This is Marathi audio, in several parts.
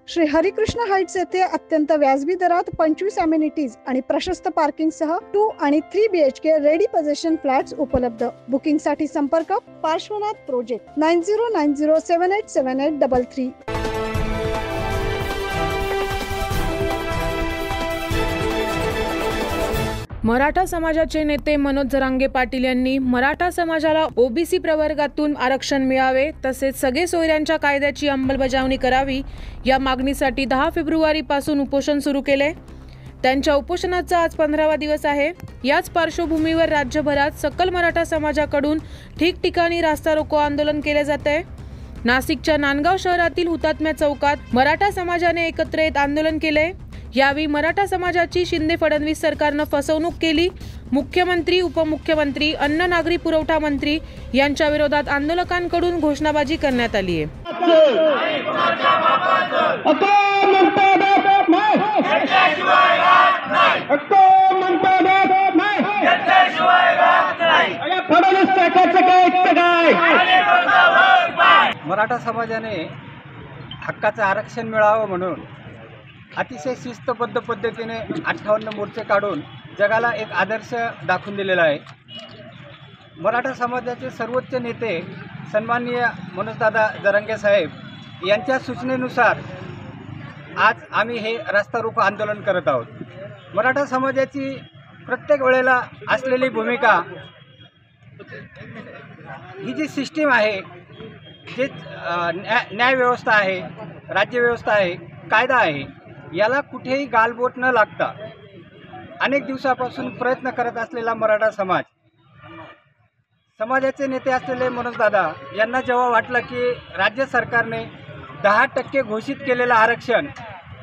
श्री हरिकृष्ण हाइट्स येथे अत्यंत व्याजबी दरात 25 अमेनिटीज आणि प्रशस्त पार्किंग सह 2 आणि 3 BHK रेडी पोझिशन फ्लॅट्स उपलब्ध। बुकिंग साठी संपर्क पार्श्वनाथ प्रोजेक्ट 9090787833। मराठा समाजाचे नेते मनोज जरांगे पाटील यांनी मराठा समाजाला ओबीसी प्रवर्गातून आरक्षण मिळावे तसेच सगळे सोयऱ्यांच्या कायद्याची अंमलबजावणी करावी या मागणीसाठी 10 फेब्रुवारी पासून उपोषण सुरू केले। त्यांच्या उपोषणाचा आज 15वा दिवस आहे। याच पार्श्वभूमीवर राज्यभरात सकल मराठा समाजाकडून ठिकठिकाणी रास्ता रोको आंदोलन केले जाते। नाशिकच्या नांदगाव शहरातील हुतात्मा चौकात मराठा समाजाने एकत्र येत आंदोलन केले। यावेळी मराठा समाजाची शिंदे फडणवीस सरकारने फसवणूक केली, मुख्यमंत्री, उपमुख्यमंत्री, अन्न नागरी पुरवठा मंत्री यांच्या विरोधात आंदोलकांकडून घोषणाबाजी करण्यात आली आहे। मराठा समाजाने हक्काचं आरक्षण मिळावं म्हणून अतिशय शिस्तबद्ध पद्धतीने 58 मोर्चे काढून जगाला एक आदर्श दाखवून दिलेला आहे। मराठा समाजाचे सर्वोच्च नेते सन्माननीय मनोजदादा जरांगे साहेब यांच्या सूचनेनुसार आज आम्ही हे रास्ता रोको आंदोलन करत आहोत। मराठा समाजाची प्रत्येक वेळेला असलेली भूमिका, ही जी सिस्टीम आहे, जे न्यायव्यवस्था आहे, राज्यव्यवस्था आहे, कायदा आहे, याला कुठेही गालबोट न लागता अनेक दिवसापासून प्रयत्न करत असलेला मराठा समाजाचे नेते असलेले मनोजदादा यांना जेव्हा वाटलं की राज्य सरकारने 10% घोषित केलेलं आरक्षण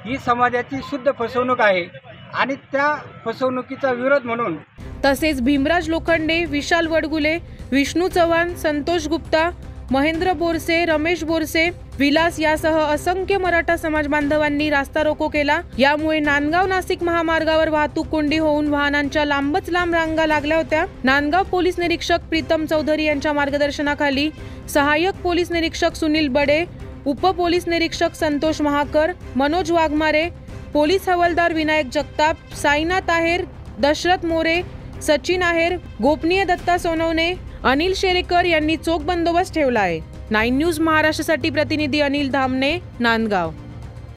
ही समाजाची शुद्ध फसवणूक आहे आणि त्या फसवणुकीचा विरोध म्हणून तसेच भीमराज लोखंडे, विशाल वडगुले, विष्णू चव्हाण, संतोष गुप्ता, महेंद्र बोरसे, रमेश बोरसे, विलास यासह असंख्य मराठा समाज बांधवांनी रास्ता रोको केला। यामुळे नांदगाव नाशिक महामार्गावर वाहतूक कोंडी होऊन वाहनांच्या लांबच लांब रांगा लागल्या होत्या। नांदगाव पोलीस निरीक्षक प्रीतम चौधरी यांच्या मार्गदर्शनाखाली सहाय्यक पोलीस निरीक्षक सुनील बडे, उप पोलीस निरीक्षक संतोष महाकर, मनोज वाघमारे, पोलीस हवालदार विनायक जगताप, साईनाथ आहेर, दशरथ मोरे, सचिन आहेर, गोपनीय दत्ता सोनवणे, अनिल शेरेकर यांनी चोख बंदोबस्त ठेवला आहे। 9 न्यूज महाराष्ट्रासाठी प्रतिनिधी अनिल धामणे, नांदगाव।